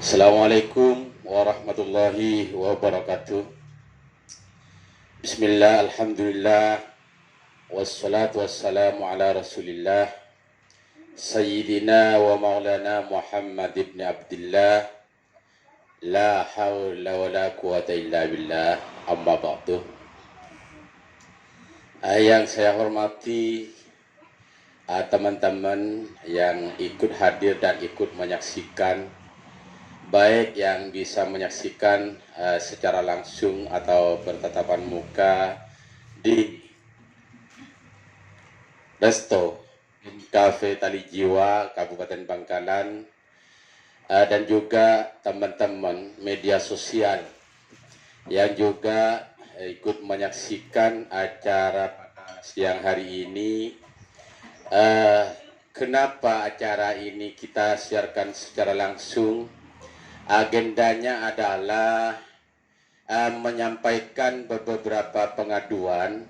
Assalamualaikum warahmatullahi wabarakatuh. Bismillah, alhamdulillah, wassalatu wassalamu ala rasulillah Sayyidina wa maulana Muhammad ibn Abdullah. La hawla wa la quwata illa billah, amma ba'du. Yang saya hormati teman-teman yang ikut hadir dan ikut menyaksikan, baik yang bisa menyaksikan secara langsung atau bertatapan muka di Resto Cafe Tali Jiwa Kabupaten Bangkalan, dan juga teman-teman media sosial yang juga ikut menyaksikan acara siang hari ini. Kenapa acara ini kita siarkan secara langsung? Agendanya adalah menyampaikan beberapa pengaduan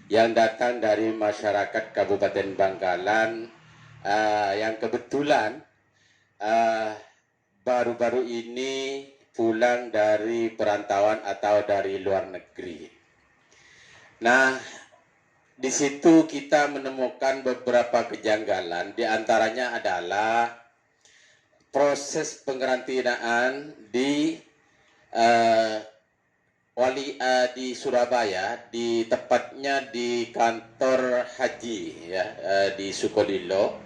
yang datang dari masyarakat Kabupaten Bangkalan, yang kebetulan baru-baru ini pulang dari perantauan atau dari luar negeri. Nah, di situ kita menemukan beberapa kejanggalan, di antaranya adalah proses penkarantinaan di di Surabaya, di tepatnya di kantor haji ya, di Sukolilo.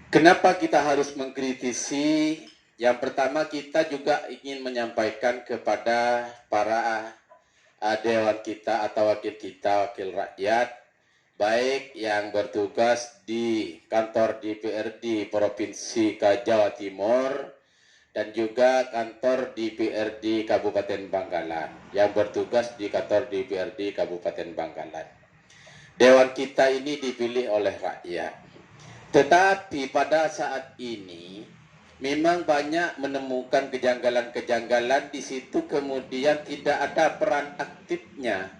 Kenapa kita harus mengkritisi? Yang pertama, kita juga ingin menyampaikan kepada para dewan kita atau wakil kita, wakil rakyat, baik yang bertugas di kantor DPRD Provinsi Jawa Timur dan juga kantor DPRD Kabupaten Bangkalan yang bertugas di kantor DPRD Kabupaten Bangkalan. Dewan kita ini dipilih oleh rakyat. Tetapi pada saat ini memang banyak menemukan kejanggalan-kejanggalan di situ, kemudian tidak ada peran aktifnya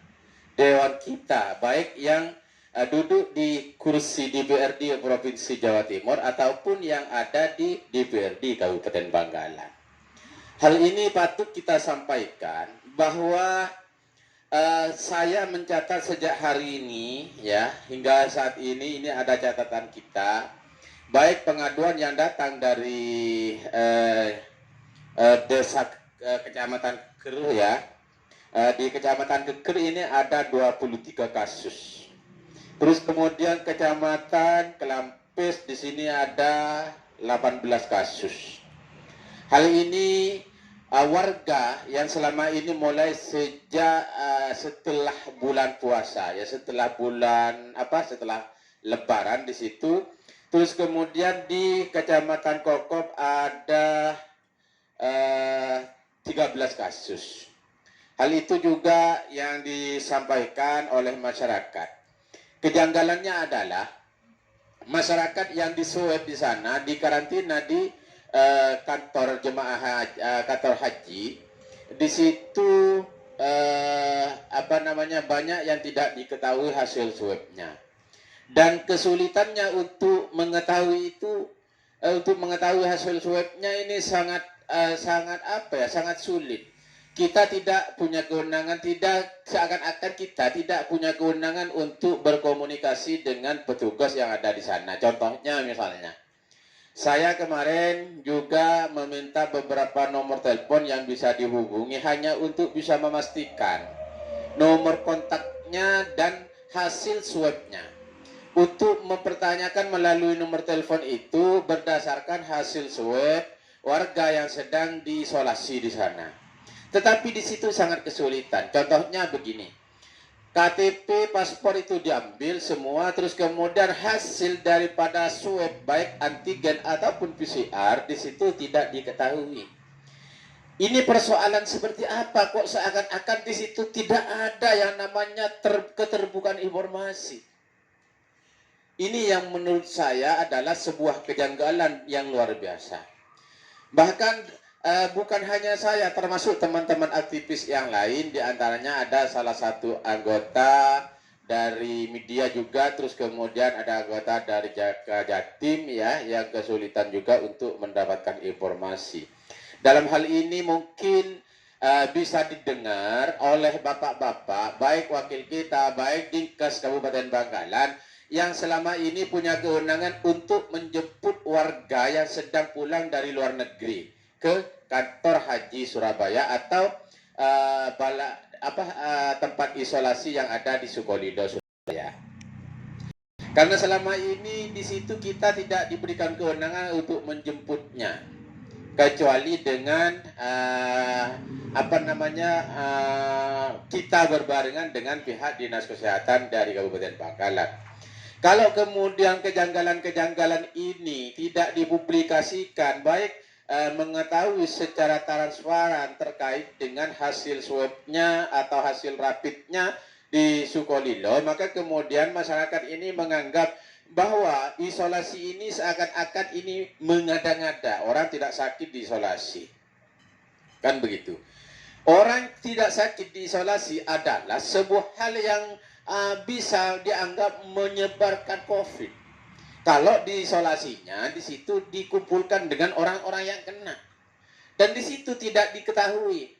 dewan kita, baik yang duduk di kursi DPRD Provinsi Jawa Timur ataupun yang ada di DPRD Kabupaten Bangkalan. Hal ini patut kita sampaikan bahwa saya mencatat sejak hari ini ya, hingga saat ini ada catatan kita, baik pengaduan yang datang dari desa Kecamatan Keker ya. Di Kecamatan Keker ini ada 23 kasus. Terus kemudian Kecamatan Kelampis di sini ada 18 kasus. Hal ini warga yang selama ini mulai sejak setelah bulan puasa ya, setelah Lebaran di situ. Terus kemudian di Kecamatan Kokop ada 13 kasus. Hal itu juga yang disampaikan oleh masyarakat. Kejanggalannya adalah masyarakat yang diswab di sana, dikarantina di kantor kantor haji. Di situ banyak yang tidak diketahui hasil swabnya. Dan kesulitannya untuk mengetahui hasil swabnya ini sangat sulit. Kita tidak punya kewenangan, seakan-akan kita tidak punya kewenangan untuk berkomunikasi dengan petugas yang ada di sana. Contohnya misalnya, saya kemarin juga meminta beberapa nomor telepon yang bisa dihubungi hanya untuk bisa memastikan nomor kontaknya dan hasil swabnya. Untuk mempertanyakan melalui nomor telepon itu berdasarkan hasil swab warga yang sedang diisolasi di sana. Tetapi di situ sangat kesulitan. Contohnya begini, KTP, paspor itu diambil semua, terus kemudian hasil daripada swab baik antigen ataupun PCR di situ tidak diketahui. Ini persoalan seperti apa? Kok seakan-akan di situ tidak ada yang namanya keterbukaan informasi. Ini yang menurut saya adalah sebuah kejanggalan yang luar biasa. Bahkan bukan hanya saya, termasuk teman-teman aktivis yang lain, diantaranya ada salah satu anggota dari media juga, terus kemudian ada anggota dari Jatim ya, yang kesulitan juga untuk mendapatkan informasi. Dalam hal ini mungkin bisa didengar oleh bapak-bapak, baik wakil kita, baik Dinkes Kabupaten Bangkalan, yang selama ini punya kewenangan untuk menjemput warga yang sedang pulang dari luar negeri ke kantor haji Surabaya atau tempat isolasi yang ada di Sukolilo, Surabaya. Karena selama ini di situ kita tidak diberikan kewenangan untuk menjemputnya, kecuali dengan kita berbarengan dengan pihak dinas kesehatan dari Kabupaten Bangkalan. Kalau kemudian kejanggalan-kejanggalan ini tidak dipublikasikan, baik mengetahui secara transparan terkait dengan hasil swabnya atau hasil rapidnya di Sukolilo, maka kemudian masyarakat ini menganggap bahwa isolasi ini seakan-akan ini mengada-ngada, orang tidak sakit di isolasi. Kan begitu. Orang tidak sakit di isolasi adalah sebuah hal yang bisa dianggap menyebarkan COVID. Kalau di isolasinya, di situ dikumpulkan dengan orang-orang yang kena. Dan di situ tidak diketahui.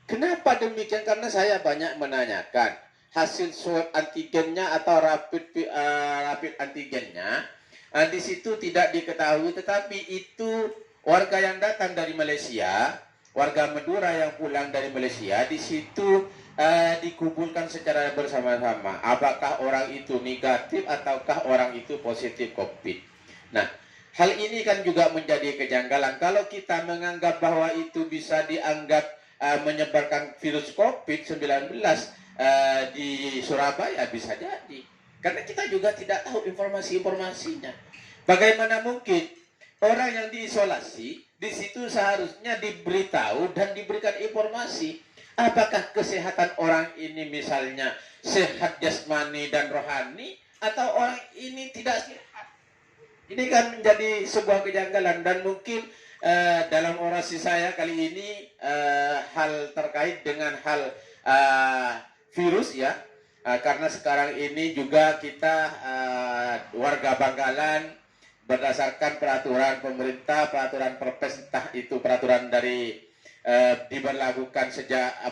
Kenapa demikian? Karena saya banyak menanyakan hasil swab antigennya atau rapid antigennya. Di situ tidak diketahui, tetapi itu warga yang datang dari Malaysia, warga Madura yang pulang dari Malaysia, di situ dikumpulkan secara bersama-sama. Apakah orang itu negatif ataukah orang itu positif COVID? Nah, hal ini kan juga menjadi kejanggalan. Kalau kita menganggap bahwa itu bisa dianggap menyebarkan virus COVID-19 di Surabaya, bisa jadi. Karena kita juga tidak tahu informasi-informasinya. Bagaimana mungkin orang yang diisolasi, di situ seharusnya diberitahu dan diberikan informasi. Apakah kesehatan orang ini misalnya sehat jasmani dan rohani, atau orang ini tidak sehat? Ini kan menjadi sebuah kejanggalan, dan mungkin dalam orasi saya kali ini hal terkait dengan hal virus ya, karena sekarang ini juga kita warga Bangkalan berdasarkan peraturan pemerintah, peraturan perpres, entah itu peraturan dari diberlakukan sejak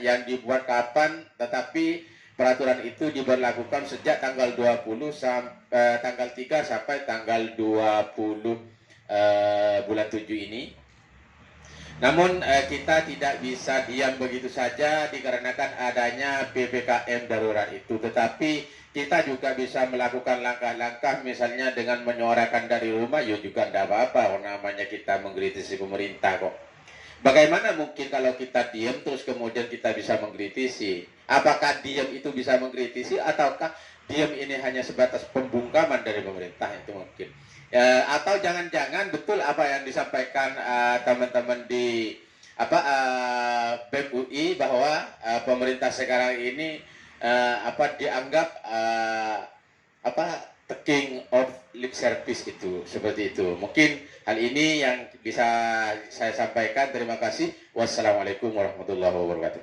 yang dibuat kapan, tetapi peraturan itu diberlakukan sejak tanggal 20 tanggal 3 sampai tanggal 20 bulan 7 ini. Namun kita tidak bisa diam begitu saja dikarenakan adanya PPKM darurat itu, tetapi kita juga bisa melakukan langkah-langkah, misalnya dengan menyuarakan dari rumah, ya juga tidak apa-apa, namanya kita mengkritisi pemerintah kok. Bagaimana mungkin kalau kita diam terus kemudian kita bisa mengkritisi? Apakah diam itu bisa mengkritisi, ataukah diam ini hanya sebatas pembungkaman dari pemerintah? Itu mungkin. Atau jangan-jangan betul apa yang disampaikan teman-teman di BEM UI, bahwa pemerintah sekarang ini dianggap the king of lip service, itu seperti itu. Mungkin hal ini yang bisa saya sampaikan. Terima kasih. Wassalamualaikum warahmatullahi wabarakatuh.